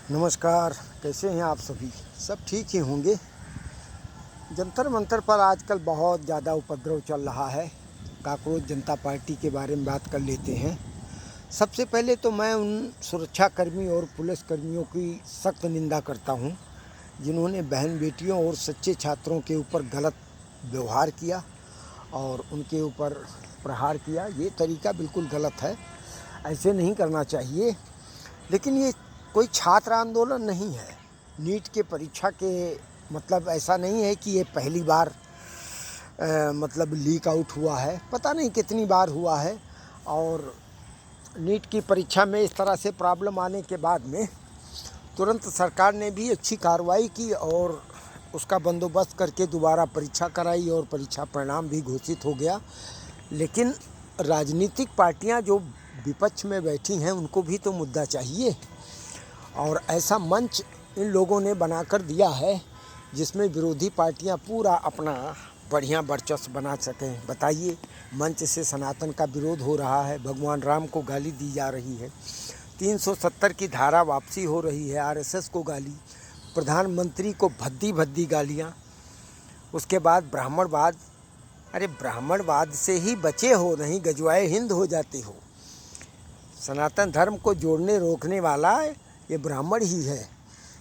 नमस्कार। कैसे हैं आप सभी? सब ठीक ही होंगे। जंतर मंतर पर आजकल बहुत ज़्यादा उपद्रव चल रहा है। कांकरोच जनता पार्टी के बारे में बात कर लेते हैं। सबसे पहले तो मैं उन सुरक्षाकर्मी और पुलिसकर्मियों की सख्त निंदा करता हूं, जिन्होंने बहन बेटियों और सच्चे छात्रों के ऊपर गलत व्यवहार किया और उनके ऊपर प्रहार किया। ये तरीका बिल्कुल गलत है, ऐसे नहीं करना चाहिए। लेकिन ये कोई छात्र आंदोलन नहीं है। नीट के परीक्षा के मतलब ऐसा नहीं है कि ये पहली बार मतलब लीक आउट हुआ है। पता नहीं कितनी बार हुआ है। और नीट की परीक्षा में इस तरह से प्रॉब्लम आने के बाद में तुरंत सरकार ने भी अच्छी कार्रवाई की और उसका बंदोबस्त करके दोबारा परीक्षा कराई और परीक्षा परिणाम भी घोषित हो गया। लेकिन राजनीतिक पार्टियां जो विपक्ष में बैठी हैं, उनको भी तो मुद्दा चाहिए। और ऐसा मंच इन लोगों ने बनाकर दिया है जिसमें विरोधी पार्टियां पूरा अपना बढ़िया वर्चस्व बना सकें। बताइए, मंच से सनातन का विरोध हो रहा है, भगवान राम को गाली दी जा रही है, 370 की धारा वापसी हो रही है, आरएसएस को गाली, प्रधानमंत्री को भद्दी भद्दी गालियाँ। उसके बाद ब्राह्मणवाद। अरे ब्राह्मणवाद से ही बचे हो, नहीं गजवाए हिंद हो जाते हो। सनातन धर्म को जोड़ने रोकने वाला ये ब्राह्मण ही है,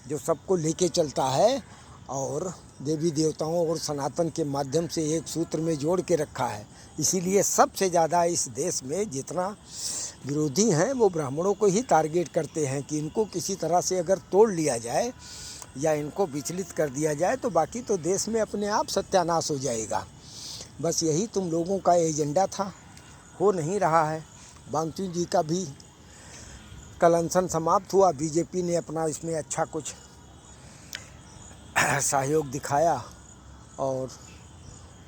जो सबको लेके चलता है और देवी देवताओं और सनातन के माध्यम से एक सूत्र में जोड़ के रखा है। इसीलिए सबसे ज़्यादा इस देश में जितना विरोधी हैं वो ब्राह्मणों को ही टारगेट करते हैं कि इनको किसी तरह से अगर तोड़ लिया जाए या इनको विचलित कर दिया जाए तो बाकी तो देश में अपने आप सत्यानाश हो जाएगा। बस यही तुम लोगों का एजेंडा था, हो नहीं रहा है। बांसुरी जी का भी कल अनशन समाप्त हुआ। बीजेपी ने अपना इसमें अच्छा कुछ सहयोग दिखाया और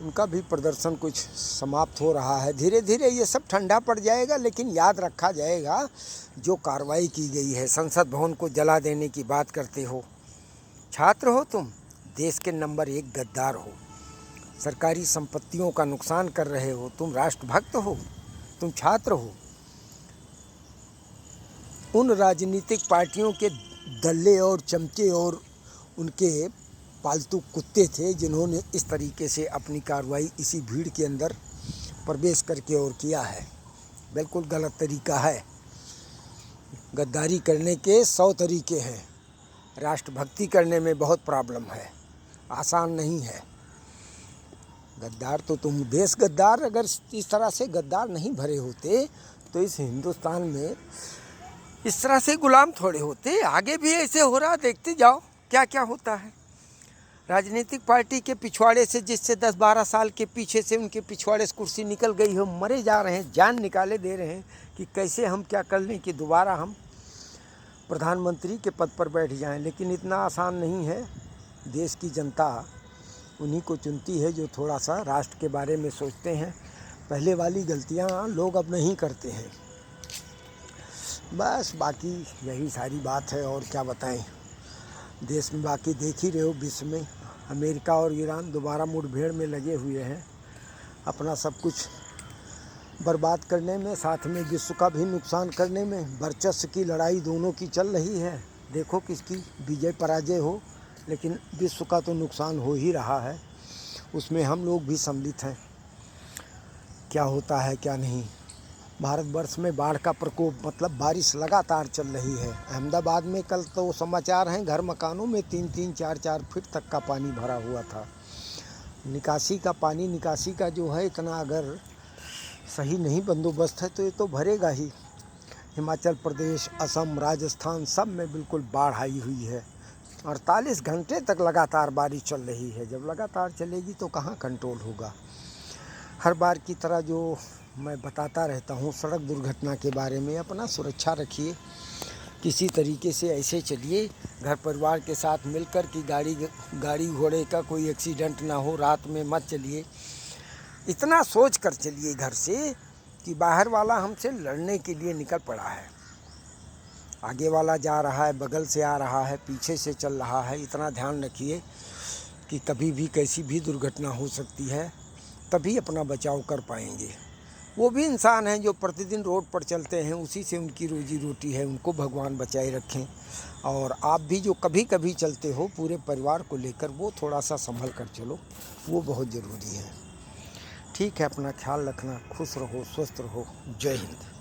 उनका भी प्रदर्शन कुछ समाप्त हो रहा है। धीरे धीरे ये सब ठंडा पड़ जाएगा, लेकिन याद रखा जाएगा जो कार्रवाई की गई है। संसद भवन को जला देने की बात करते हो, छात्र हो तुम, देश के नंबर 1 गद्दार हो, सरकारी संपत्तियों का नुकसान कर रहे हो, तुम राष्ट्रभक्त हो, तुम छात्र हो। उन राजनीतिक पार्टियों के दल्ले और चमचे और उनके पालतू कुत्ते थे जिन्होंने इस तरीके से अपनी कार्रवाई इसी भीड़ के अंदर प्रवेश करके और किया है। बिल्कुल गलत तरीका है। गद्दारी करने के 100 तरीके हैं। राष्ट्रभक्ति करने में बहुत प्रॉब्लम है, आसान नहीं है। गद्दार तो तुम, देश गद्दार। अगर इस तरह से गद्दार नहीं भरे होते तो इस हिंदुस्तान में इस तरह से गुलाम थोड़े होते। आगे भी ऐसे हो रहा, देखते जाओ क्या क्या होता है। राजनीतिक पार्टी के पिछवाड़े से, जिससे 10-12 साल के पीछे से उनके पिछवाड़े से कुर्सी निकल गई हो, मरे जा रहे हैं, जान निकाले दे रहे हैं कि कैसे हम क्या कर लें कि दोबारा हम प्रधानमंत्री के पद पर बैठ जाएं। लेकिन इतना आसान नहीं है। देश की जनता उन्हीं को चुनती है जो थोड़ा सा राष्ट्र के बारे में सोचते हैं। पहले वाली गलतियां लोग अब नहीं करते हैं। बस बाकी यही सारी बात है और क्या बताएं। देश में बाकी देख ही रहे हो, विश्व में अमेरिका और ईरान दोबारा मुठभेड़ में लगे हुए हैं, अपना सब कुछ बर्बाद करने में, साथ में विश्व का भी नुकसान करने में। वर्चस्व की लड़ाई दोनों की चल रही है। देखो किसकी विजय पराजय हो, लेकिन विश्व का तो नुकसान हो ही रहा है। उसमें हम लोग भी सम्मिलित हैं। क्या होता है क्या नहीं। भारतवर्ष में बाढ़ का प्रकोप, मतलब बारिश लगातार चल रही है। अहमदाबाद में कल तो समाचार हैं, घर मकानों में 3-3, 4-4 फीट तक का पानी भरा हुआ था। निकासी का पानी, निकासी का जो है, इतना अगर सही नहीं बंदोबस्त है तो ये तो भरेगा ही। हिमाचल प्रदेश, असम, राजस्थान सब में बिल्कुल बाढ़ आई हुई है। 48 घंटे तक लगातार बारिश चल रही है। जब लगातार चलेगी तो कहाँ कंट्रोल होगा। हर बार की तरह जो मैं बताता रहता हूँ सड़क दुर्घटना के बारे में, अपना सुरक्षा रखिए, किसी तरीके से ऐसे चलिए घर परिवार के साथ मिलकर कि गाड़ी घोड़े का कोई एक्सीडेंट ना हो। रात में मत चलिए, इतना सोच कर चलिए घर से कि बाहर वाला हमसे लड़ने के लिए निकल पड़ा है, आगे वाला जा रहा है, बगल से आ रहा है, पीछे से चल रहा है। इतना ध्यान रखिए कि कभी भी कैसी भी दुर्घटना हो सकती है, तभी अपना बचाव कर पाएंगे। वो भी इंसान हैं जो प्रतिदिन रोड पर चलते हैं, उसी से उनकी रोजी रोटी है, उनको भगवान बचाए रखें। और आप भी जो कभी कभी चलते हो पूरे परिवार को लेकर, वो थोड़ा सा संभल कर चलो, वो बहुत ज़रूरी है। ठीक है, अपना ख्याल रखना, खुश रहो, स्वस्थ रहो। जय हिंद।